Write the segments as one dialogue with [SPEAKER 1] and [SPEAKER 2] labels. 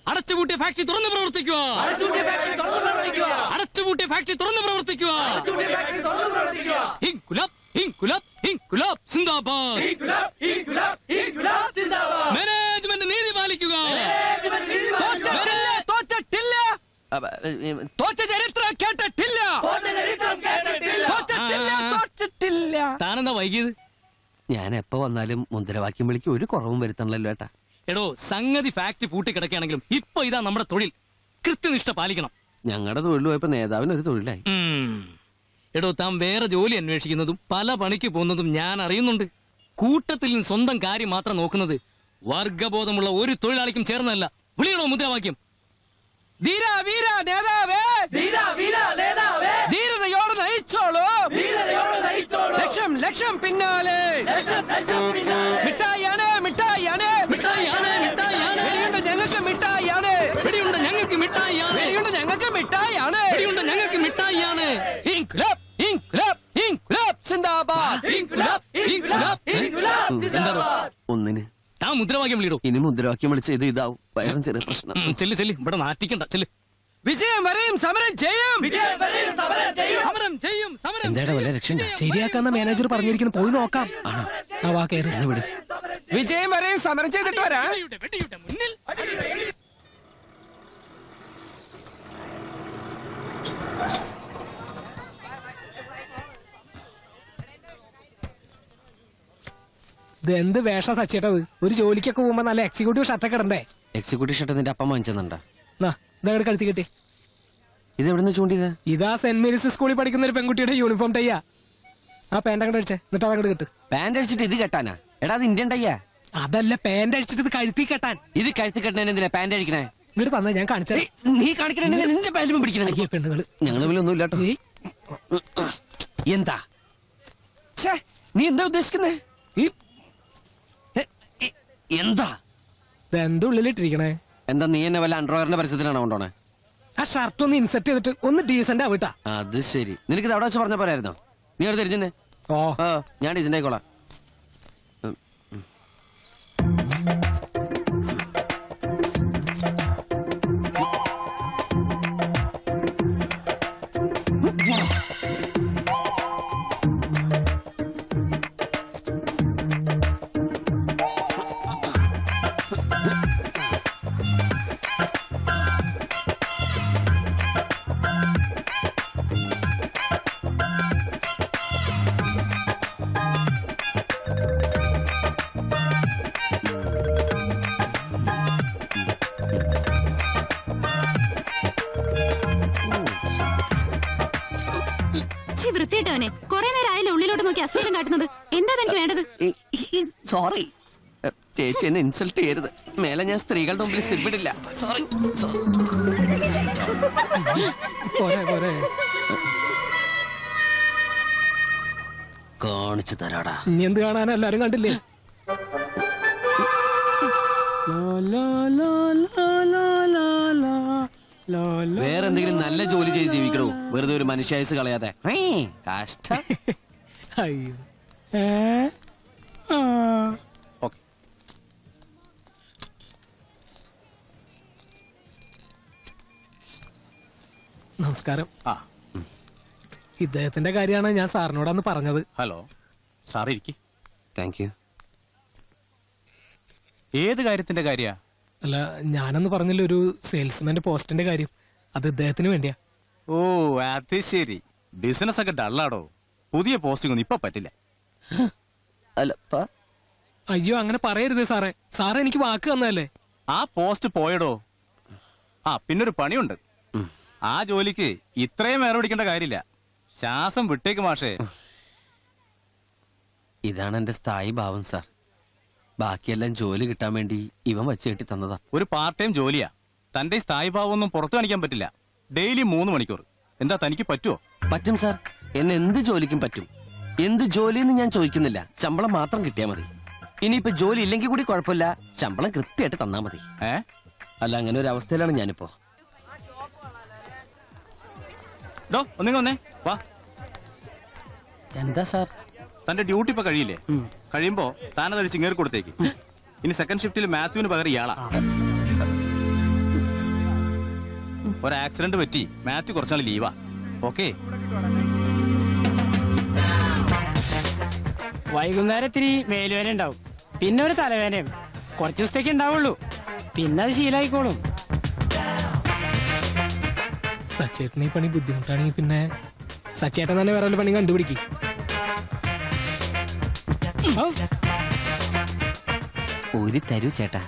[SPEAKER 1] അടച്ചുപൂട്ടിയ factory തുറന്നു പ്രവർത്തിക്കുക. അടച്ചുപൂട്ടിയ factory തുറന്നു പ്രവർത്തിക്കുക. ഇൻകുലാബ് ഇൻകുലാബ് ഇൻകുലാബ് സിന്ദാബാദ്. മാനേജ്മെന്റ് നീതി പാലിക്കുക. തോറ്റിട്ടില്ല, തോറ്റ ചരിത്രം കേട്ടിട്ടില്ല. താനെന്താ വൈകിയത്?
[SPEAKER 2] ഞാൻ എപ്പോ വന്നാലും മുദ്രാവാക്യം വിളിക്ക് ഒരു കുറവും വരുത്തണല്ലോ ഏട്ടാ.
[SPEAKER 1] എടോ, സംഗതി ഫാക്ടറി പൂട്ടിക്കിടക്കുകയാണെങ്കിലും ഇപ്പൊ ഇതാ നമ്മുടെ തൊഴിൽ. കൃത്യനിഷ്ഠ പാലിക്കണം.
[SPEAKER 2] ഞങ്ങളുടെ തൊഴിൽ പോയപ്പോ നേതാവിന് ഒരു തൊഴിലായി.
[SPEAKER 1] എടോ, താൻ വേറെ ജോലി അന്വേഷിക്കുന്നതും പല പണിക്ക് പോകുന്നതും ഞാൻ അറിയുന്നുണ്ട്. കൂട്ടത്തിൽ നിന്ന് സ്വന്തം കാര്യം മാത്രം നോക്കുന്നത് വർഗബോധമുള്ള ഒരു തൊഴിലാളിക്കും ചേർന്നല്ല. വിളിയണോ മുദ്രാവാക്യം? ധീര വീര നേതാവേ, ധീരതയോട് നയിച്ചോളൂ, ലക്ഷ്യം ലക്ഷ്യം പിന്നാലെ. മിഠായിയാണ് മിഠായിയാണ് മിഠായിയാണ് മിഠായിയാണ്. വെടിയുണ്ട് ഞങ്ങൾക്ക് മിഠായിയാണ്. വെടിയുണ്ട് ഞങ്ങൾക്ക് മിഠായിയാണ്. വെടിയുണ്ട് ഞങ്ങൾക്ക് മിഠായിയാണ്. വെടിയുണ്ട് ഞങ്ങൾക്ക് മിഠായിയാണ്. ഇൻക്ലാബ് ഇൻക്ലാബ് ഇൻക്ലാബ് സിന്ദാബാദ്. ഇൻക്ലാബ് ഇൻക്ലാബ് ഇൻക്ലാബ് സിന്ദാബാദ്.
[SPEAKER 2] ഒന്നിന്
[SPEAKER 1] താൻ മുദ്രാവാക്യം വിളിയിടൂ.
[SPEAKER 2] ഇനി മുദ്രാവാക്യം വിളിച്ച് ഇത് ഇതാവും. വയറും ചെറിയ പ്രശ്നം.
[SPEAKER 1] ചെല്ല് ചെല്ല്, ഇവിടെ നാറ്റിക്കണ്ട. ചെല്ല്. വിജയം വരെയും സമരം ചെയ്യും. സമരം ചെയ്യും. സമരം
[SPEAKER 2] എന്താ വല്ല രക്ഷ
[SPEAKER 3] ശരിയാക്കാന്ന മാനേജർ പറഞ്ഞിരിക്കുന്നു. പോയി നോക്കാം.
[SPEAKER 2] വിട്.
[SPEAKER 3] വിജയം വരെയും സമരം ചെയ്തിട്ട് വരാം.
[SPEAKER 1] മുന്നിൽ
[SPEAKER 3] എന്ത് വേഷ സച്ചേട്ടത്? ഒരു ജോലിക്കൊക്കെ പോകുമ്പോ നല്ല എക്സിക്യൂട്ടീവ് ഷർട്ടൊക്കെ ഇടണ്ടേ?
[SPEAKER 2] എക്സിക്യൂട്ടീവ് ഷർട്ട് നിന്റെ അപ്പം വാങ്ങിച്ചെന്നുണ്ടാ?
[SPEAKER 3] ഇതങ്ങോട്ട് കഴുത്തി കിട്ടി.
[SPEAKER 2] ഇത് എവിടെ നിന്ന് ചൂണ്ടിയത്?
[SPEAKER 3] ഇതാ സെന്റ് മേരീസ് സ്കൂളിൽ പഠിക്കുന്ന ഒരു പെൺകുട്ടിയുടെ യൂണിഫോം ടൈയാ. ആ പാന്റ് അങ്ങോട്ട് അടിച്ചേ, എന്നിട്ട് അതങ്ങോട്ട് കിട്ടും.
[SPEAKER 2] പാന്റ് അടിച്ചിട്ട് ഇത് കെട്ടാനാ? എടാ, അത് ഇന്ത്യൻ ടൈയാ.
[SPEAKER 3] അതല്ല, പാന്റ് അടിച്ചിട്ട് ഇത് കഴുത്തി കെട്ടാൻ.
[SPEAKER 2] ഇത് കഴുത്തി കെട്ടാൻ എന്തിനാ പാന്റ് അടിക്കണേ?
[SPEAKER 3] ഇങ്ങോട്ട് തന്നെ ഞാൻ കാണിച്ചത്.
[SPEAKER 2] നീ കാണിക്കണേ, നിന്റെ പാന്റും പിടിക്കണേ.
[SPEAKER 3] പെണ്ണുങ്ങള്
[SPEAKER 2] ഞങ്ങൾ തമ്മിലൊന്നും ഇല്ലാട്ടോ. എന്താ നീ എന്താ ഉദ്ദേശിക്കുന്നേ? എന്താ
[SPEAKER 3] എന്തുള്ളിലിട്ടിരിക്കണേ?
[SPEAKER 2] എന്താ നീ എന്നെ വല്ല അണ്ടർവെയറിന്റെ പരസ്യത്തിനാണോ കൊണ്ടോണേ?
[SPEAKER 3] ആ ഷർട്ട് ഒന്ന് ഇൻസെർട്ട് ചെയ്തിട്ട് ഒന്ന് ഡീസന്റ് ആവിട്ടാ.
[SPEAKER 2] അത് ശരി. നിനക്ക് ഇത് അവിടെ വെച്ച് പറഞ്ഞ പോരായിരുന്നോ? നീ അവിടെ തിരിഞ്ഞേ.
[SPEAKER 3] ഓ,
[SPEAKER 2] ഞാൻ ഡീസന്റ് ആയിക്കോളാം.
[SPEAKER 4] വൃത്തിയിട്ടവനെ കൊറേ നേരം ആയാലും ഉള്ളിലോട്ട് നോക്കി അശ്ലീലം കാട്ടുന്നത്. എന്താ എനിക്ക് വേണ്ടത്?
[SPEAKER 2] സോറി ചേച്ചി, എന്നെ ഇൻസൾട്ട് ചെയ്യരുത്. മേലെ ഞാൻ സ്ത്രീകളുടെ മുമ്പിൽ സിബിടില്ല. സോറി. കാണിച്ചു തരാടാ.
[SPEAKER 3] ഇനി എന്ത് കാണാൻ? എല്ലാരും കണ്ടില്ലേ?
[SPEAKER 2] വേറെന്തെങ്കിലും നല്ല ജോലി ചെയ്ത് ജീവിക്കണോ? വെറുതെ ഒരു മനുഷ്യായുസ് കളയാതെ. കഷ്ടം.
[SPEAKER 3] നമസ്കാരം. ഇദ്ദേഹത്തിന്റെ കാര്യമാണ് ഞാൻ സാറിനോടന്ന് പറഞ്ഞത്.
[SPEAKER 5] ഹലോ സാർ, ഇരിക്ക്.
[SPEAKER 2] Thank you.
[SPEAKER 5] ഏത് കാര്യത്തിന്റെ കാര്യ?
[SPEAKER 3] അല്ല, ഞാനന്ന് പറഞ്ഞില്ല ഒരു സെയിൽസ്മാന്റെ പോസ്റ്റിന്റെ കാര്യം. അത് ഇദ്ദേഹത്തിന് വേണ്ടിയാ.
[SPEAKER 5] ഓ, അത് ശരി. ബിസിനസ് ഒക്കെ ഡള്ളാടോ. പുതിയ പോസ്റ്റിംഗ് ഒന്നും ഇപ്പൊ പറ്റില്ല.
[SPEAKER 3] അയ്യോ, അങ്ങനെ പറയരുത് സാറേ. സാറേ എനിക്ക് വാക്ക് തന്നതല്ലേ.
[SPEAKER 5] ആ പോസ്റ്റ് പോയടോ. പിന്നൊരു പണിയുണ്ട്. ആ ജോലിക്ക് ഇത്രയും വേറെ പിടിക്കേണ്ട കാര്യമില്ല. ശ്വാസം വിട്ടേക്ക് മാഷേ.
[SPEAKER 2] ഇതാണ് എന്റെ സ്ഥായി ഭാവം സാർ. ബാക്കിയെല്ലാം ജോലി കിട്ടാൻ വേണ്ടി ഇവൻ വച്ച് കെട്ടി തന്നതാ.
[SPEAKER 5] ഒരു പാർട്ട് ടൈം ജോലിയാ. തന്റെ സ്ഥായി ഭാവം ഒന്നും പുറത്തു കാണിക്കാൻ പറ്റില്ല. ഡെയിലി 3 മണിക്കൂർ. എന്താ തനിക്ക് പറ്റുമോ?
[SPEAKER 2] പറ്റും സാർ. എന്നെ എന്ത് ജോലിക്കും പറ്റും. എന്ത് ജോലിയെന്ന് ഞാൻ ചോദിക്കുന്നില്ല. ശമ്പളം മാത്രം കിട്ടിയാ മതി. ഇനിയിപ്പോ ജോലി ഇല്ലെങ്കിൽ കൂടി കുഴപ്പമില്ല. ശമ്പളം കൃത്യമായിട്ട് തന്നാ മതി. അല്ല, അങ്ങനെ ഒരു അവസ്ഥയിലാണ് ഞാനിപ്പോ.
[SPEAKER 5] ഒന്നേ വാ.
[SPEAKER 3] എന്താ സാർ?
[SPEAKER 5] തന്റെ ഡ്യൂട്ടി ഇപ്പൊ കഴിയില്ലേ? കഴിയുമ്പോ താനതഴിച്ച് ഇങ്ങേറി കൊടുത്തേക്ക്. ഇനി സെക്കൻഡ് ഷിഫ്റ്റിൽ മാത്യുവിന് പകരം ഇയാളാ. ഒരു ആക്സിഡന്റ് പറ്റി മാത്യു കുറച്ചാൾ ലീവാ. ഓക്കെ,
[SPEAKER 3] വൈകുന്നേരം ഇത്തിരി മേലുവേന ഉണ്ടാവും, പിന്നെ ഒരു തലവേനയും കുറച്ച് ദിവസത്തേക്ക് ഉണ്ടാവുള്ളൂ, പിന്നെ അത് ശീലമായിക്കോളും. സച്ചേട്ടന് ഈ പണി ബുദ്ധിമുട്ടാണെങ്കിൽ പിന്നെ സച്ചേട്ടൻ തന്നെ വേറെ വല്ല പണി കണ്ടുപിടിക്കും.
[SPEAKER 2] ഒരു തരൂ ചേട്ടാ.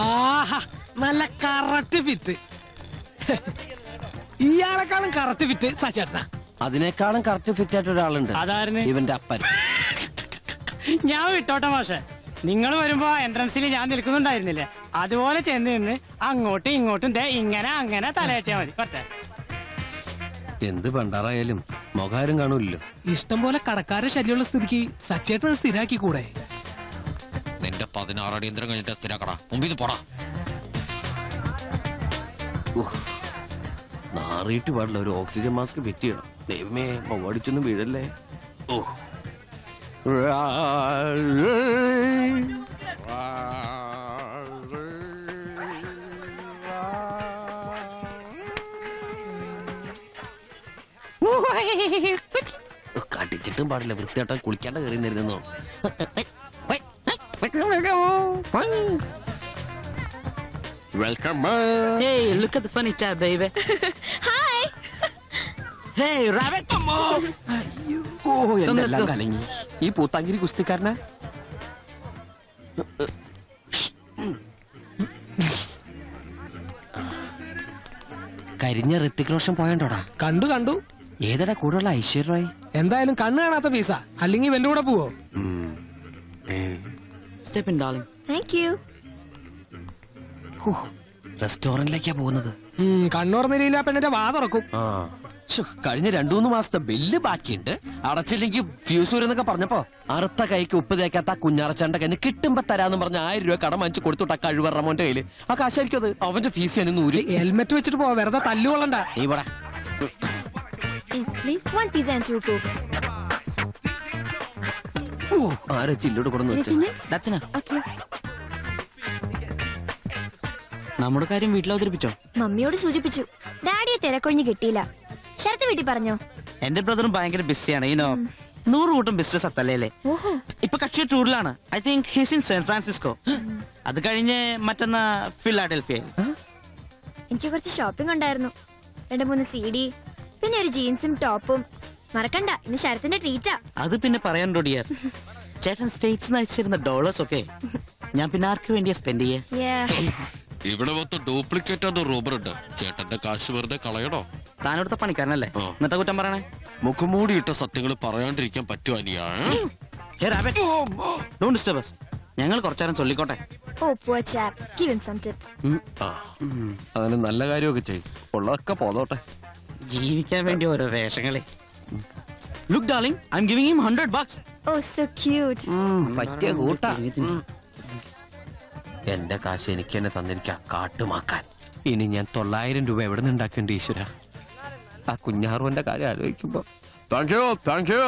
[SPEAKER 3] ആഹാ, നല്ല കറക്റ്റ് ഫിറ്റ്. ഇയാളെക്കാളും കറക്റ്റ് ഫിറ്റ് സച്ചേട്ടനാ.
[SPEAKER 2] അതിനേക്കാളും കറക്റ്റ് ഫിറ്റ് ആയിട്ട് ഒരാളുണ്ട്.
[SPEAKER 3] അതായിരുന്നു
[SPEAKER 2] ഇവന്റെ അപ്പൻ.
[SPEAKER 3] ഞാൻ വിട്ടോട്ടെ മാഷെ, നിങ്ങൾ വരുമ്പോ എൻട്രൻസിൽ ഞാൻ നിൽക്കുന്നുണ്ടായിരുന്നില്ലേ, അതുപോലെ ചെന്ന് നിന്ന് അങ്ങോട്ടും ഇങ്ങോട്ടും ദേ ഇങ്ങനെ അങ്ങനെ തലയേറ്റാ മതി. കുറച്ച്
[SPEAKER 2] എന്ത് പണ്ടാറായാലും മുഖാരും കാണൂല്ലോ.
[SPEAKER 3] ഇഷ്ടം പോലെ കടക്കാരുടെ ശല്യമുള്ള സ്ഥിതിക്ക് സച്ചേട്ടൻ സ്ഥിരാക്കി കൂടെ?
[SPEAKER 2] നിന്റെ 16 അടിയന്തരം കഴിഞ്ഞിട്ട് സ്ഥിരാക്കടാ, മുമ്പിൽ പോടാ. നാറിയിട്ട് പാടില്ല, ഒരു ഓക്സിജൻ മാസ്ക് ഫിറ്റ് ചെയ്യണം. ദൈവമേ, മുഖടിച്ചൊന്നും വീഴല്ലേ. ഓ, കടിച്ചിട്ടും പാടില്ല, വൃത്തിയായിട്ടാ കുളിക്കാണ്ട് കയറി നിരുന്നോ. Welcome.
[SPEAKER 6] Hey, look at the furniture, baby.
[SPEAKER 4] Hi.
[SPEAKER 6] Hey, rabbit.
[SPEAKER 2] ഓ, എല്ലാം കലങ്ങി. ഈ പൂത്താങ്കിരി കുസ്തിക്കാരനാ. കരിഞ്ഞ ഋത്തിക് റോഷൻ പോയണ്ടോടാ?
[SPEAKER 3] കണ്ടു കണ്ടു.
[SPEAKER 2] ഏതടാ കൂടെയുള്ള ഐശ്വര്യ റോയ്?
[SPEAKER 3] എന്തായാലും കണ്ണ് കാണാത്ത പീസ, അല്ലെങ്കിൽ എന്റെ കൂടെ പോവോ?
[SPEAKER 6] Step in, darling.
[SPEAKER 4] Thank you.
[SPEAKER 2] റെസ്റ്റോറന്റിലേക്കാ പോകുന്നത്.
[SPEAKER 3] കണ്ണോർന്നില്ല പെണ്ണിന്റെ വാ തുറക്കും.
[SPEAKER 2] ആ, കഴിഞ്ഞ 2-3 മാസത്തെ ബില്ല് ബാക്കിയുണ്ട്, അടച്ചില്ലെങ്കിൽ ഫ്യൂസ് വരുന്നൊക്കെ പറഞ്ഞപ്പോ അറുത്ത കൈക്ക് ഉപ്പ് തേക്കാത്ത കുഞ്ഞാറച്ചാണ്ട കയ്യിൽ കിട്ടുമ്പോ തരാന്ന് പറഞ്ഞ 1000 രൂപ കടം വാങ്ങിച്ചു കൊടുത്തുട്ടാ കഴിവറമോന്റെ കയ്യില്. ആ കാശായിരിക്കും അത്. അവന്റെ ഫീസ് ഞാൻ നൂര്.
[SPEAKER 3] ഹെൽമെറ്റ് വെച്ചിട്ട് പോവാ, വെറുതെ തല്ലുകൊള്ളണ്ട.
[SPEAKER 2] നീ പോടാ.
[SPEAKER 4] Yes, please. 1 pizza and 2 cokes.
[SPEAKER 2] ആരെ ചില്ലോട് കൊണ്ടു വെച്ചു.
[SPEAKER 4] Anything else?
[SPEAKER 6] That's enough.
[SPEAKER 4] Okay.
[SPEAKER 6] നമ്മുടെ കാര്യം വീട്ടിൽ അവതരിപ്പിച്ചോ?
[SPEAKER 4] മമ്മിയോട് സൂചിപ്പിച്ചു. ഡാഡിയെ തിരക്കൊഴിഞ്ഞ് കിട്ടിയില്ല. ശരത്ത് വീട്ടിൽ പറഞ്ഞോ?
[SPEAKER 6] എന്റെ ബ്രദറും ഭയങ്കര ബിസിയാണ്. 100 കൂട്ടം ബിസിനസ് അത്തല്ലേ.
[SPEAKER 4] ഓഹോ.
[SPEAKER 6] ഇപ്പൊ കക്ഷി ടൂറിലാണ്. I think he's in San Francisco. അത് കഴിഞ്ഞ് മറ്റന്നാ ഫിലാഡൽഫിയ.
[SPEAKER 4] എനിക്ക് കുറച്ച് ഷോപ്പിംഗ് ഉണ്ടായിരുന്നു. 2-3 CD, പിന്നെ ഒരു ജീൻസും ടോപ്പും. മറക്കണ്ട, ഇന്ന് ശരത്തിന്റെ ട്രീറ്റാ.
[SPEAKER 6] അത് പിന്നെ പറയാനുണ്ടോ ഡിയർ? ചേട്ടൻ സ്റ്റേറ്റ്സ് അയച്ചിരുന്ന ഡോളേഴ്സ് ഒക്കെ ഞാൻ പിന്നെ ആർക്ക് വേണ്ടിയാ സ്പെൻഡ് ചെയ്യാ?
[SPEAKER 4] Yeah.
[SPEAKER 2] ഇവിടെ മൊത്തം ഡ്യൂപ്ലിക്കേറ്റ് ആണ് റൂബർ ഉണ്ട്. ചേട്ടന്റെ കാശ് വെറുതെ കളയണോ?
[SPEAKER 6] താനോടുത്ത പണിക്കാരനല്ലേ,
[SPEAKER 2] ആ.
[SPEAKER 6] എന്നിട്ട് കുറ്റം പറയണേ?
[SPEAKER 2] മുഖംമൂടിയിട്ട സത്യങ്ങൾ പറയാണ്ടിരിക്കാൻ പറ്റുമോ അനിയാ?
[SPEAKER 6] Don't disturb us. ഞങ്ങൾ കുറച്ചേരം ചൊല്ലിക്കോട്ടെ.
[SPEAKER 4] Oh, poor chap. Give him some tip.
[SPEAKER 2] അങ്ങനെ നല്ല കാര്യമൊക്കെ ചെയ്യും, ഉള്ളതൊക്കെ പോന്നോട്ടെ.
[SPEAKER 6] ജീവിക്കാൻ വേണ്ടി ഓരോ വേഷങ്ങളെ. Look darling, I'm giving him $100.
[SPEAKER 4] Oh, so cute.
[SPEAKER 2] പറ്റിയ കൂട്ടാ. എന്റെ കാശ് എനിക്ക് തന്നെ തന്നിരിക്കാം കാട്ടുമാക്കാൻ. ഇനി ഞാൻ 900 രൂപ എവിടെ നിന്ന് ഉണ്ടാക്കേണ്ട ഈശ്വര? ആ കുഞ്ഞാറുവന്റെ കാര്യം ആലോചിക്കുമ്പോ താങ്ക് യു.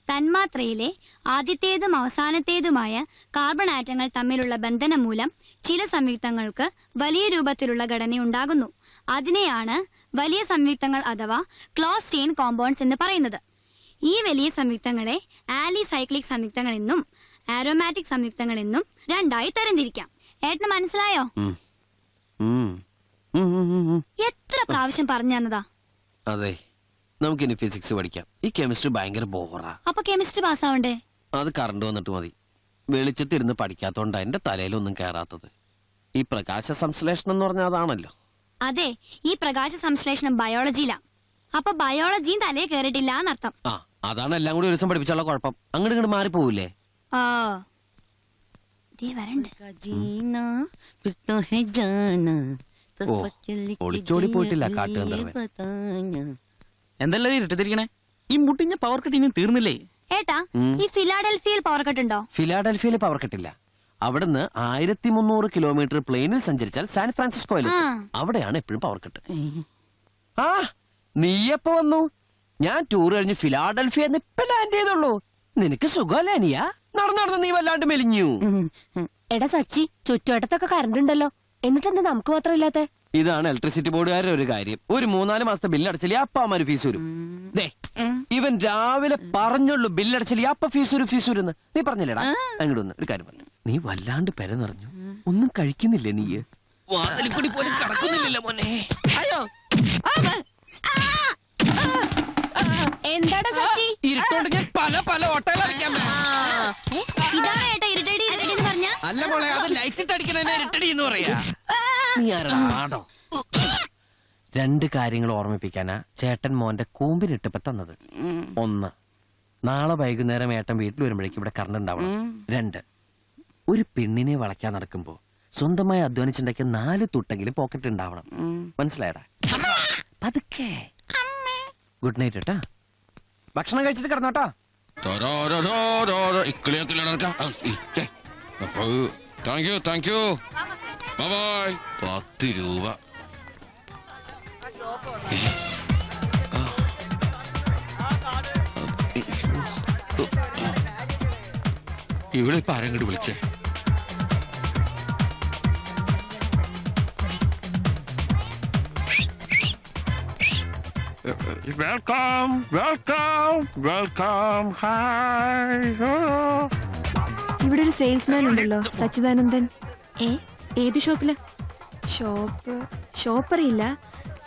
[SPEAKER 7] തന്മാത്രയിലെ ആദ്യത്തേതും അവസാനത്തേതുമായ കാർബൺ ആറ്റങ്ങൾ തമ്മിലുള്ള ബന്ധനം മൂലം ചില സംയുക്തങ്ങൾക്ക് വലിയ രൂപത്തിലുള്ള ഘടനയുണ്ടാകുന്നു. അതിനെയാണ് വലിയ സംയുക്തങ്ങൾ അഥവാ ക്ലോസ് ചെയിൻ കോമ്പൗണ്ട്സ് എന്ന് പറയുന്നത്. ഈ വലിയ സംയുക്തങ്ങളെ ആലിസൈക്ലിക് സംയുക്തങ്ങൾ എന്നും ആരോമാറ്റിക് സംയുക്തങ്ങൾ എന്നും രണ്ടായി തരംതിരിക്കാം. ഏട്ടന് മനസ്സിലായോ? എത്ര പ്രാവശ്യം പറഞ്ഞു തന്നതാ?
[SPEAKER 2] അതെ, നമുക്കിനി ഫിസിക്സ് പഠിക്കാം. ഈ കെമിസ്ട്രി ഭയങ്കര ബോറാ.
[SPEAKER 7] അപ്പൊ കെമിസ്ട്രി പാസ്സാവണ്ടേ?
[SPEAKER 2] അത് കറണ്ട് വന്നിട്ട് മതി. വെളിച്ചത്തിരുന്ന് പഠിക്കാത്തോണ്ടാ എന്റെ തലയിലൊന്നും കേറാത്തത്. ഈ പ്രകാശ സംശ്ലേഷണം എന്ന് പറഞ്ഞാൽ അതാണല്ലോ.
[SPEAKER 7] അതെ, ഈ പ്രകാശ സംശ്ലേഷണം ബയോളജിയിലാ. അപ്പൊ ബയോളജിയും തലയെ കേറിയിട്ടില്ല എന്നർത്ഥം.
[SPEAKER 2] ആ, അതാണ് എല്ലാം കൂടി ഒരു ദിവസം പഠിപ്പിച്ചുള്ള കുഴപ്പം. അങ്ങോട്ട് ഇങ്ങോട്ട് മാറിപ്പോവില്ലേ?
[SPEAKER 7] ഓ, ദേ വരണ്ട്.
[SPEAKER 2] ഓ, ഒളിച്ചോടി പോയിട്ടില്ല കാട്ടുകന്തർവൻ.
[SPEAKER 6] എന്തെല്ലാം ഇരുട്ടിരിക്കണേ? ഈ മുട്ടിഞ്ഞ പവർ കട്ട് ഇനി തീർന്നില്ലേ?
[SPEAKER 7] ഏട്ടാ, ഈ ഫിലാഡൽഫിയയിൽ പവർ കട്ട് ഉണ്ടോ?
[SPEAKER 2] ഫിലാഡൽഫിയയിൽ പവർ കട്ടില്ല. അവിടുന്ന് 1300 കിലോമീറ്റർ പ്ലെയിനിൽ സഞ്ചരിച്ചാൽ സാൻ ഫ്രാൻസിസ്കോയിൽ അവിടെയാണ് എപ്പോഴും പവർ കട്ട്. ആ, നീ എപ്പോ വന്നു? ഞാൻ ടൂർ കഴിഞ്ഞ് ഫിലാഡൽഫിയ ഇപ്പൊ ലാൻഡ് ചെയ്തുള്ളൂ. നിനക്ക് സുഖമല്ലേ അനിയ? നടന്നു നീ വല്ലാണ്ട് മെലിഞ്ഞു.
[SPEAKER 8] എടാ സച്ചി, ചുറ്റുവട്ടത്തൊക്കെ കറണ്ട് ഉണ്ടല്ലോ, എന്നിട്ടെന്താ നമുക്ക് മാത്രം ഇല്ലാത്ത?
[SPEAKER 2] ഇതാണ് ഇലക്ട്രിസിറ്റി ബോർഡുകാരുടെ ഒരു കാര്യം. ഒരു 3-4 മാസത്തെ ബില്ലടച്ചില്ലേ അപ്പാമാര് ഫീസ് വരും. ദേ ഇവൻ രാവിലെ പറഞ്ഞുള്ളൂ ബില്ലടച്ചില്ലേ അപ്പ ഫീസ് വരുന്ന്. നീ പറഞ്ഞില്ലേടാ? അങ്ങോട്ട് വന്ന് ഒരു കാര്യം പറഞ്ഞു. നീ വല്ലാണ്ട് പെര നിറഞ്ഞു. ഒന്നും കഴിക്കുന്നില്ലേ നീ? വാതിലിൽ കൂടി പോലും കടക്കുന്നില്ലല്ലോ മോനെ.
[SPEAKER 6] അയ്യോ
[SPEAKER 8] എന്താടാ സച്ചി?
[SPEAKER 2] ഇരുട്ടോണ്ട് ഞാൻ പല ഓട്ടകൾ അടിക്കാൻ
[SPEAKER 7] ഇതാണ് ഏട്ടാ ഇരുട്ടടി ഇരുട്ടടി എന്ന് പറഞ്ഞ.
[SPEAKER 2] അല്ല മോളെ, അത് ലൈറ്റ് ഇട്ട് അടിക്കണ ഇരുട്ടടി എന്ന് പറയാ. നീ ആരാടോ? 2 കാര്യങ്ങൾ ഓർമ്മിപ്പിക്കാനാ ചേട്ടൻ മോന്റെ കൂമ്പിനിട്ടപ്പോ തന്നത്. 1, നാളെ വൈകുന്നേരം ഏട്ടൻ വീട്ടിൽ വരുമ്പോഴേക്കും ഇവിടെ കറണ്ട് ഉണ്ടാവണം. 2, ഒരു പെണ്ണിനെ വളയ്ക്കാൻ നടക്കുമ്പോ സ്വന്തമായി അധ്വാനിച്ചുണ്ടാക്കിയ 4 തുട്ടെങ്കിലും പോക്കറ്റ് ഉണ്ടാവണം. മനസ്സിലായടാ? പതുക്കെ. ഗുഡ് നൈറ്റ് കേട്ടാ. ഭക്ഷണം കഴിച്ചിട്ട് കിടന്നോട്ടാ.
[SPEAKER 9] Thank you. ബൈ. 10 രൂപ. ഇവിടെ ഇപ്പൊ ആരെങ്കിലും വിളിച്ചേ? വെൽക്കം. ഹായ്.
[SPEAKER 4] ഇവിടെ ഒരു സെയിൽസ്മാൻ ഉണ്ടല്ലോ, സച്ചിദാനന്ദൻ.
[SPEAKER 8] ഏത് ഷോപ്പില്?
[SPEAKER 4] ഷോപ്പറിയില്ല,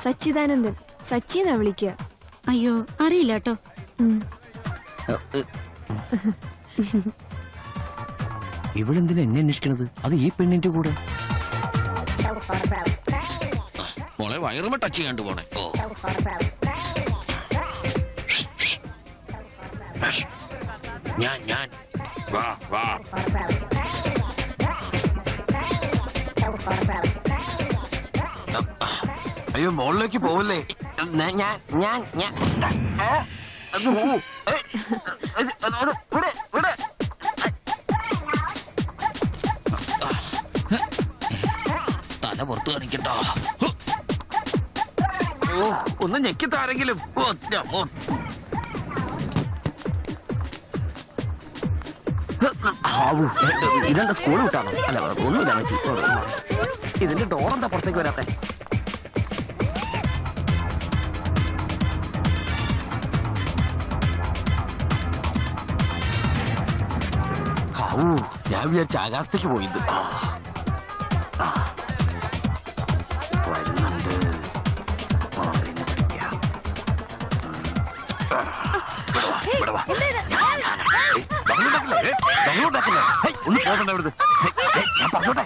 [SPEAKER 4] സച്ചിദാനന്ദൻ. സച്ചിന്നാ വിളിക്കുക.
[SPEAKER 8] അയ്യോ അറിയില്ല കേട്ടോ.
[SPEAKER 2] ഇവളെന്തിനാ എന്നെ അന്വേഷിക്കണത്? അത് ഈ പെണ്ണിന്റെ കൂടെ.
[SPEAKER 9] മോളെ വയറുമ ടച്ച് ചെയ്യാണ്ട് പോണേ. ഞാൻ വാ.
[SPEAKER 2] അയ്യോ മോളിലേക്ക് പോവല്ലേ?
[SPEAKER 9] തല പുറത്തു കാണിക്കട്ടോ.
[SPEAKER 2] ഒന്ന് ഞെക്കിത്താരെങ്കിലും. ഇതെന്താ സ്കൂൾ വിട്ടാണോ? അല്ല ഒന്നുമില്ല. ഇതിന്റെ ഡോറെന്താ പുറത്തേക്ക് വരാത്തെ? ഞാൻ വിചാരിച്ച ആകാശത്തേക്ക് പോയത്. വരുന്നുണ്ട്. ഒന്ന് പോകണ്ട ഇവിടുന്ന്. ഞാൻ പറഞ്ഞോട്ടെ.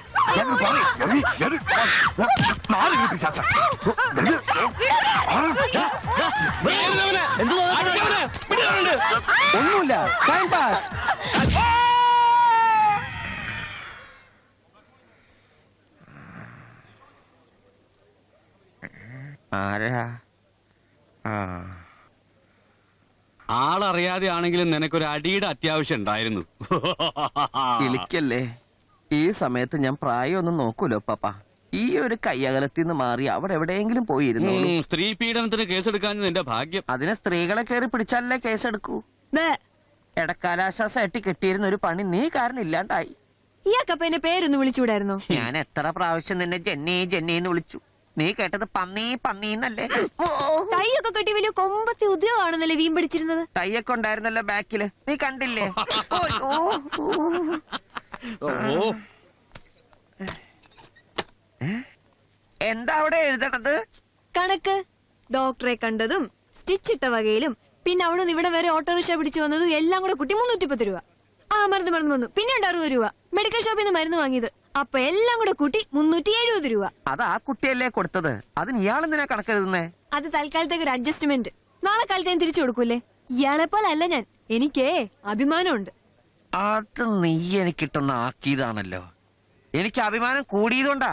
[SPEAKER 2] ഒന്നുമില്ല, ടൈം പാസ്. ആരാ?
[SPEAKER 5] ആളറിയാതെ ആണെങ്കിലും നിനക്കൊരു അടിയുടെ അത്യാവശ്യം ഉണ്ടായിരുന്നു.
[SPEAKER 2] വിളിക്കല്ലേ? ഈ സമയത്ത് ഞാൻ പ്രായമൊന്നും നോക്കൂലോ പാപ്പ. ഈ ഒരു കയ്യകലത്തിൽ നിന്ന് മാറി അവിടെ എവിടെയെങ്കിലും പോയിരുന്നു.
[SPEAKER 5] സ്ത്രീ പീഡനത്തിന് കേസെടുക്കാൻ നിന്റെ ഭാഗ്യം.
[SPEAKER 2] അതിനെ സ്ത്രീകളെ കയറി പിടിച്ചാലേ കേസെടുക്കൂ. ഇടക്കാലാശ്വാസമായിട്ട് കിട്ടിയിരുന്ന ഒരു പണി നീ കാരണം ഇല്ലാണ്ടായി.
[SPEAKER 4] ഇയാൾക്കപ്പ എന്റെ പേരൊന്ന് വിളിച്ചുകൂടായിരുന്നോ?
[SPEAKER 2] ഞാൻ എത്ര പ്രാവശ്യം നിന്നെ ജെന്നിന്ന് വിളിച്ചു. നീ കേട്ടത് പന്നീന്നല്ലേ?
[SPEAKER 4] കൈയൊക്കെ കെട്ടി വലിയ കൊമ്പത്തി ഉദ്യോഗമാണെന്നല്ലേ വീം പിടിച്ചിരുന്നത്?
[SPEAKER 2] കൈയൊക്കെ ഉണ്ടായിരുന്നല്ലോ ബാക്കില്, നീ കണ്ടില്ലേ? എന്താ അവിടെ എഴുതണത്?
[SPEAKER 4] കണക്ക്. ഡോക്ടറെ കണ്ടതും സ്റ്റിച്ചിട്ട വകയിലും പിന്നെ അവിടെ നിന്ന് ഇവിടെ വരെ ഓട്ടോറിക്ഷ പിടിച്ചു വന്നതും എല്ലാം കൂടെ കൂട്ടി 310 രൂപ. മറന്നു വന്നു. പിന്നെ 60 രൂപ മെഡിക്കൽ ഷോപ്പിൽ നിന്ന് മരുന്ന് വാങ്ങിയത്. അപ്പൊ എല്ലാം കൂടെ കൂട്ടി 370 രൂപ.
[SPEAKER 2] അത് ആ കുട്ടിയല്ലേ കൊടുത്തത്? അതിന് ഇയാളെന്തിനാ കണക്കെഴുതുന്നേ?
[SPEAKER 4] അത് തൽക്കാലത്തേക്ക് ഒരു അഡ്ജസ്റ്റ്മെന്റ്. നാളെ കാലത്ത് ഞാൻ തിരിച്ചു കൊടുക്കൂലേ? ഇയാളെ പോലെ അല്ല ഞാൻ. എനിക്കേ അഭിമാനമുണ്ട്.
[SPEAKER 2] അത് നീ എനിക്കിട്ടൊന്ന് ആക്കിയതാണല്ലോ. എനിക്ക് അഭിമാനം കൂടിയതുകൊണ്ടാ.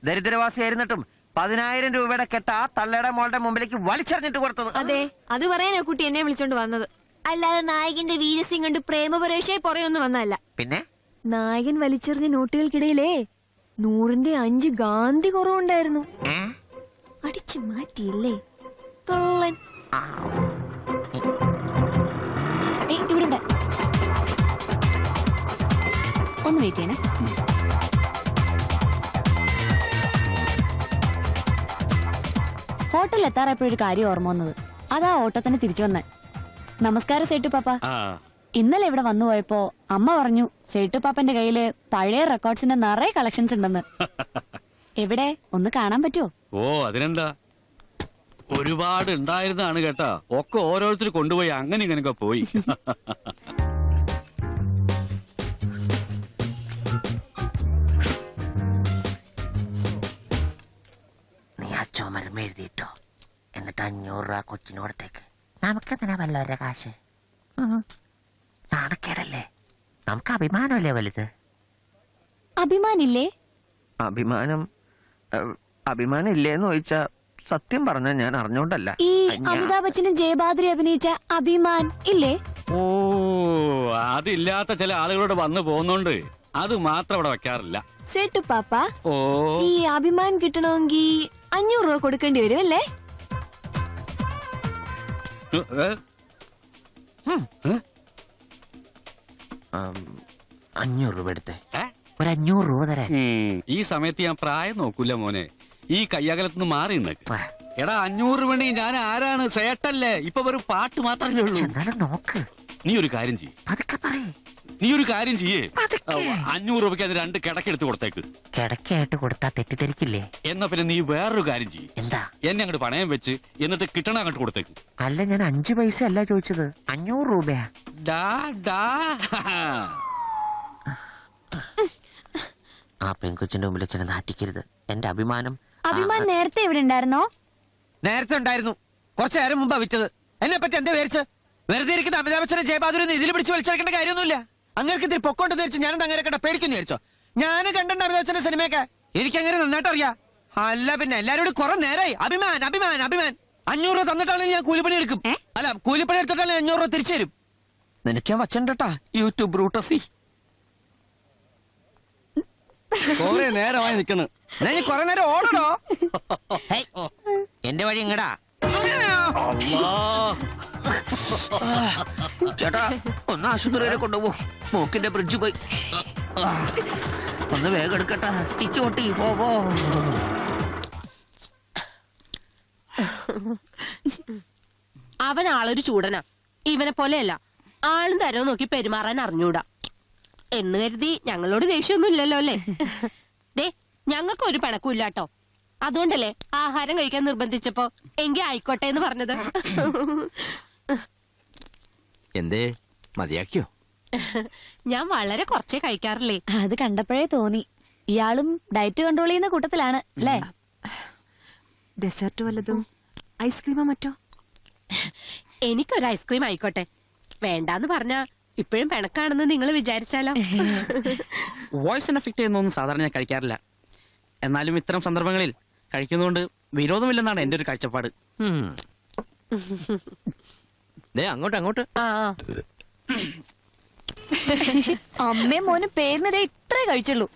[SPEAKER 2] ദരിദ്രവാസിയായിരുന്നിട്ടും 10,000 രൂപയുടെ കെട്ട ആ തള്ളയുടെ മോളുടെ മുമ്പിലേക്ക് വലിച്ചെറിഞ്ഞിട്ട് കൊടുത്തത്.
[SPEAKER 4] അതെ, അത് പറയാനാ കുട്ടി എന്നെ വിളിച്ചോണ്ട് വന്നത്. അല്ലാതെ നായകന്റെ വീരസിംഗ് കണ്ട് പ്രേമപരേഷയെ പുറയൊന്നും വന്നല്ല.
[SPEAKER 2] പിന്നെ
[SPEAKER 4] നായകൻ വലിച്ചെറിഞ്ഞ നോട്ടുകൾക്കിടയിലേ 100ന്റെ 5 ഗാന്ധി കുറവുണ്ടായിരുന്നു. അടിച്ചു മാറ്റിയില്ലേ കള്ളൻ.
[SPEAKER 8] ഇവിടെ
[SPEAKER 7] ഒന്ന് വെയിറ്റ് ചെയ്യണേ. ഹോട്ടലിൽ എത്താറപ്പോഴൊരു കാര്യം ഓർമ്മ വന്നത്. അതാ ഓട്ടത്തിന് തിരിച്ചു വന്നേ. നമസ്കാരം സേട്ടു പാപ്പ. ഇന്നലെ ഇവിടെ വന്നു പോയപ്പോ അമ്മ പറഞ്ഞു സേട്ടു പാപ്പന്റെ കയ്യില് പഴയ റെക്കോർഡ്സിന്റെ നിറയെ കളക്ഷൻസ് ഉണ്ടെന്ന്. എവിടെ ഒന്ന് കാണാൻ പറ്റുമോ?
[SPEAKER 10] ഓ അതിനെന്താ, ഒരുപാട് ഉണ്ടായിരുന്നാണ് കേട്ടാ. ഒക്കെ ഓരോരുത്തർ കൊണ്ടുപോയി അങ്ങനെ ഇങ്ങനെയൊക്കെ പോയി.
[SPEAKER 9] നീ ആ ചുമരം എഴുതിയിട്ടോ, എന്നിട്ട് 500 രൂപ കൊച്ചിന് കൊടുത്തേക്ക്. നമുക്കെന്തിനാ വല്ലവരുടെ കാശ്? നാണക്കേടല്ലേ? നമുക്ക് അഭിമാനമല്ലേ വലുത്?
[SPEAKER 7] അഭിമാനില്ലേ?
[SPEAKER 2] അഭിമാനം ഇല്ലേന്ന് ചോദിച്ചാ സത്യം പറഞ്ഞ ഞാൻ അറിഞ്ഞോണ്ടല്ല.
[SPEAKER 7] ഈ അമിതാഭ് ബച്ചനും ജയബാദ്രി അഭിനയിച്ച അഭിമാൻ ഇല്ലേ?
[SPEAKER 10] ഓ അതില്ലാത്ത ചില ആളുകളോട് വന്നു പോകുന്നോണ്ട് അത് മാത്രം ഇവിടെ വെക്കാറില്ല.
[SPEAKER 4] സേട്ടു പാപ്പ,
[SPEAKER 10] ഓ
[SPEAKER 4] ഈ അഭിമാൻ കിട്ടണമെങ്കിൽ 500 രൂപ കൊടുക്കേണ്ടി വരും അല്ലേ?
[SPEAKER 9] 500 രൂപ എടുത്തേ. ഒരു 500 രൂപ തരാൻ.
[SPEAKER 10] ഈ സമയത്ത് ഞാൻ പ്രായം നോക്കൂല മോനെ. ഈ കയ്യകലത്തുനിന്ന് മാറി നിന്നേക്ക്. എടാ 500 വേണ്ടി ഞാൻ ആരാണ്? സേട്ടല്ലേ? ഇപ്പൊ വെറും പാട്ട് മാത്രമല്ലേ ഉള്ളൂ.
[SPEAKER 9] നോക്ക്,
[SPEAKER 10] നീ ഒരു കാര്യം ചെയ്യ്.
[SPEAKER 9] പതുക്കെ പറയേ.
[SPEAKER 10] നീ ഒരു കാര്യം ചെയ്യേ. 500 രൂപയ്ക്ക് അത് 2 കിടക്കെടുത്ത് കൊടുത്തേക്ക്.
[SPEAKER 9] കിടക്കായിട്ട് കൊടുത്താ തെറ്റിദ്ധരിക്കില്ലേ?
[SPEAKER 10] എന്നാ പിന്നെ നീ വേറൊരു കാര്യം ചെയ്യ്.
[SPEAKER 9] എന്താ?
[SPEAKER 10] എന്നെ അങ്ങോട്ട് പണയം വെച്ച് എന്നിട്ട് കിട്ടണ അങ്ങോട്ട് കൊടുത്തേക്ക്.
[SPEAKER 9] അല്ല, ഞാൻ 5 പൈസ അല്ല ചോദിച്ചത്, 500 രൂപയാ. ആ പെൺകൊച്ചിന്റെ മുമ്പിൽ ചെന്ന് നാറ്റിക്കരുത്. എന്റെ അഭിമാനം.
[SPEAKER 7] അഭിമാൻ നേരത്തെ ഇവിടെ ഉണ്ടായിരുന്നോ?
[SPEAKER 2] നേരത്തെ ഉണ്ടായിരുന്നു, കുറച്ചു നേരം മുമ്പ് വിറ്റത്. എന്നെ പറ്റി എന്താ വിചാരിച്ച്? വെറുതെ ഇരിക്കുന്ന അമിതാഭ് ബച്ചനെ ജയബാദുരൊന്നും ഇതിൽ പിടിച്ച് വലിച്ചെടുക്കേണ്ട കാര്യമൊന്നുമില്ല. അങ്ങനെ ഇതിൽ പൊക്കോണ്ടെന്ന് വെച്ച് ഞാനെന്താ അങ്ങനെ കണ്ട പേടിക്കുന്നു വിചാരിച്ചോ? ഞാൻ കണ്ടിട്ടുണ്ട് അമിതാഭ് ബച്ചന്റെ സിനിമയൊക്കെ, എനിക്ക് അങ്ങനെ നന്നായിട്ട് അറിയാം. അല്ല പിന്നെ എല്ലാരോടും കുറെ നേരമായി അഭിമാൻ അഭിമാൻ അഭിമാൻ. 500 രൂപ തന്നിട്ടാണെങ്കിൽ ഞാൻ കൂലിപ്പണി എടുക്കും. അല്ല, കൂലിപ്പണി എടുത്തിട്ടാണെങ്കിൽ 500 രൂപ തിരിച്ചു തരും. നിനക്കാൻ വച്ചണ്ടാ യൂട്യൂബ് ബ്രൂട്ടസി.
[SPEAKER 5] കൊറേ നേരമായി നിക്കണ്.
[SPEAKER 2] കൊറേ നേരം ഓടണോ?
[SPEAKER 9] എന്റെ വഴി ഇങ്ങടാ.
[SPEAKER 2] ചേട്ടാ ഒന്ന് ആശുപത്രി വരെ കൊണ്ടുപോകും. മൂക്കിന്റെ ബ്രിഡ്ജ് പോയി.
[SPEAKER 9] ഒന്ന് വേഗം എടുക്കട്ടാ, സ്റ്റിച്ച് പൊട്ടി. പോ.
[SPEAKER 8] അവൻ ആളൊരു ചൂടനാ. ഇവനെ പോലെയല്ല, ആളും തരവും നോക്കി പെരുമാറാൻ അറിഞ്ഞൂടാ. എന്ന് കരുതി ഞങ്ങളോട് ദേഷ്യമൊന്നും ഇല്ലല്ലോ അല്ലേ? ദേ, ഞങ്ങൾക്ക് ഒരു പിണക്കുമില്ലാട്ടോ. അതുകൊണ്ടല്ലേ ആഹാരം കഴിക്കാൻ നിർബന്ധിച്ചപ്പോ എങ്കിൽ ആയിക്കോട്ടെ എന്ന് പറഞ്ഞത്.
[SPEAKER 5] എന്തേ മതിയാക്കിയോ?
[SPEAKER 8] ഞാൻ വളരെ കുറച്ചേ കഴിക്കാറില്ലേ.
[SPEAKER 7] അത് കണ്ടപ്പോഴേ തോന്നി ഇയാളും ഡയറ്റ് കൺട്രോൾ ചെയ്യുന്ന കൂട്ടത്തിലാണ് അല്ലേ?
[SPEAKER 4] ഡെസേർട്ട് വല്ലതും, ഐസ്ക്രീമോ മറ്റോ?
[SPEAKER 8] എനിക്കൊരു ഐസ്ക്രീം ആയിക്കോട്ടെ. വേണ്ടാന്ന് പറഞ്ഞാ ഇപ്പോഴും പിണക്കാണെന്ന് നിങ്ങൾ വിചാരിച്ചാലോ?
[SPEAKER 6] വോയിസിന് എഫക്ട് ചെയ്യുന്നൊന്നും സാധാരണ ഞാൻ കഴിക്കാറില്ല. എന്നാലും ഇത്തരം സന്ദർഭങ്ങളിൽ കഴിക്കുന്നതുകൊണ്ട് വിരോധമില്ലെന്നാണ് എന്റെ ഒരു കാഴ്ചപ്പാട്.
[SPEAKER 5] അങ്ങോട്ട്
[SPEAKER 7] അമ്മയും മോനും പേരിനതേ ഇത്രേ കഴിച്ചുള്ളൂ.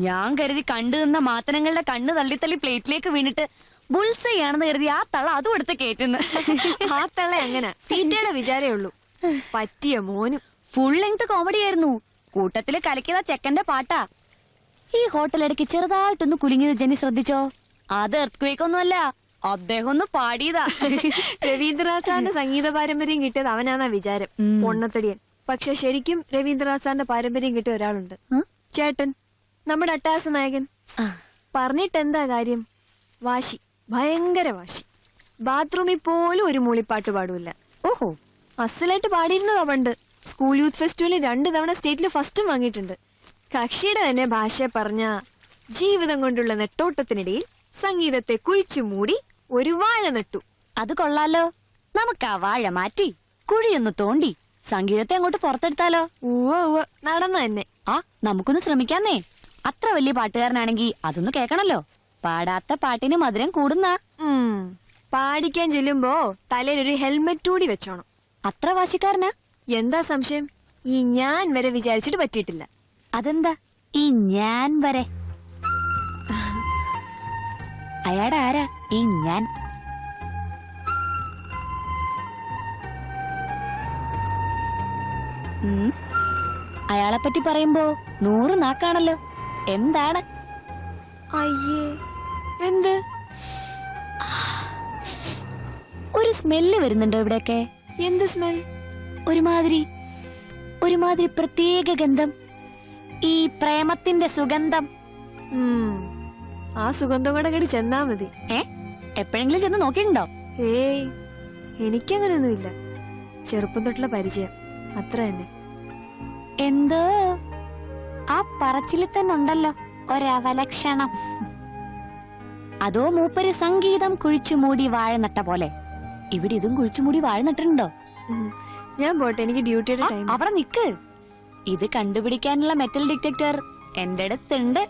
[SPEAKER 7] ഞാൻ കരുതി കണ്ടു നിന്ന മാത്തനങ്ങളുടെ കണ്ണ് തള്ളി പ്ലേറ്റിലേക്ക് വീണിട്ട് ബുൾസയാണെന്ന് കരുതി ആ തള അതും എടുത്ത് കേറ്റുന്നു.
[SPEAKER 4] ആ തള്ള അങ്ങനെ തീറ്റയുടെ വിചാരേ ഉള്ളൂ. പറ്റിയ മോനും.
[SPEAKER 7] ഫുൾ ലെങ്ത് കോമഡി ആയിരുന്നു. കൂട്ടത്തില് കലക്കിയതാ ചെക്കന്റെ പാട്ടാ. ഈ ഹോട്ടലിടയ്ക്ക് ചെറുതായിട്ടൊന്ന് കുലുങ്ങിയത് ജനി ശ്രദ്ധിച്ചോ? അത് എർത്ത്ക്വേക്ക് ഒന്നുമല്ല, അദ്ദേഹം ഒന്ന് പാടിയതാ.
[SPEAKER 4] രവീന്ദ്രനാഥ് സാറിന്റെ സംഗീത പാരമ്പര്യം കിട്ടിയത് അവനാന്നാ വിചാരം, പൊണ്ണത്തടിയൻ. പക്ഷെ ശരിക്കും രവീന്ദ്രനാഥ് സാറിന്റെ പാരമ്പര്യം കിട്ടിയ ഒരാളുണ്ട്, ചേട്ടൻ, നമ്മുടെ അട്ടാസ നായകൻ. പറഞ്ഞിട്ടെന്താ കാര്യം? വാശി, ഭയങ്കര വാശി. ബാത്റൂമിൽ പോലും ഒരു മൂളിപ്പാട്ട് പാടൂല. ഓഹോ, അസലായിട്ട് പാടിയിരുന്നതാ പണ്ട്. സ്കൂൾ യൂത്ത് ഫെസ്റ്റിവലിൽ 2 തവണ സ്റ്റേറ്റിൽ ഫസ്റ്റും വാങ്ങിയിട്ടുണ്ട്. കക്ഷിയുടെ തന്നെ ഭാഷ പറഞ്ഞ ജീവിതം കൊണ്ടുള്ള നെട്ടോട്ടത്തിനിടയിൽ സംഗീതത്തെ കുഴിച്ചു മൂടി ഒരു വാഴ നട്ടു.
[SPEAKER 7] അത് കൊള്ളാലോ. നമുക്ക് ആ വാഴ മാറ്റി കുഴിയൊന്ന് തോണ്ടി സംഗീതത്തെ അങ്ങോട്ട് പുറത്തെടുത്താലോ?
[SPEAKER 4] നടന്ന തന്നെ.
[SPEAKER 7] ആ, നമുക്കൊന്ന് ശ്രമിക്കാന്നേ. അത്ര വലിയ പാട്ടുകാരനാണെങ്കി അതൊന്ന് കേക്കണല്ലോ. പാടാത്ത പാട്ടിന് മധുരം കൂടുന്ന.
[SPEAKER 4] പാടിക്കാൻ ചെല്ലുമ്പോ തലയിലൊരു ഹെൽമെറ്റ് കൂടി വെച്ചോണം.
[SPEAKER 7] അത്ര വാശിക്കാരനാ?
[SPEAKER 4] എന്താ സംശയം? ഈ ഞാൻ വരെ വിചാരിച്ചിട്ട് പറ്റിയിട്ടില്ല.
[SPEAKER 7] അതെന്താ ഈ ഞാൻ വരെ? അയാടെ ആരാ ഈ ഞാൻ? അയാളെ പറ്റി പറയുമ്പോ 100 നാക്കാണല്ലോ. എന്താണ്?
[SPEAKER 4] അയ്യേ, എന്ത്?
[SPEAKER 7] ഒരു സ്മെല്ല് വരുന്നുണ്ടോ ഇവിടെയൊക്കെ?
[SPEAKER 4] എന്ത് സ്മെൽ?
[SPEAKER 7] ഒരുമാതിരി പ്രത്യേക ഗന്ധം. ഈ പ്രേമത്തിന്റെ സുഗന്ധം.
[SPEAKER 4] ആ സുഗന്ധം കൂടെ കടി ചെന്നാ മതി.
[SPEAKER 7] എപ്പോഴെങ്കിലും ചെന്ന് നോക്കിയിട്ടുണ്ടോ?
[SPEAKER 4] ഏയ്, എനിക്കങ്ങനെയൊന്നുമില്ല. ചെറുപ്പം തൊട്ടുള്ള പരിചയം അത്ര തന്നെ.
[SPEAKER 7] എന്തോ ആ പറച്ചിൽ തന്നെ ഉണ്ടല്ലോ ഒരവലക്ഷണം. അതോ മൂപ്പര് സംഗീതം കുഴിച്ചു മൂടി വാഴ നട്ട പോലെ ഇവിടെ ഇതും കുഴിച്ചു മൂടി വാഴ നട്ടിട്ടുണ്ടോ?
[SPEAKER 4] ഞാൻ പോട്ടെ, എനിക്ക് ഡ്യൂട്ടിയുടെ ടൈം.
[SPEAKER 7] അവിടെ നിക്ക്. ഇത് കണ്ടുപിടിക്കാനുള്ള മെറ്റൽ ഡിറ്റക്ടർ എന്റെ അടുത്തുണ്ട്.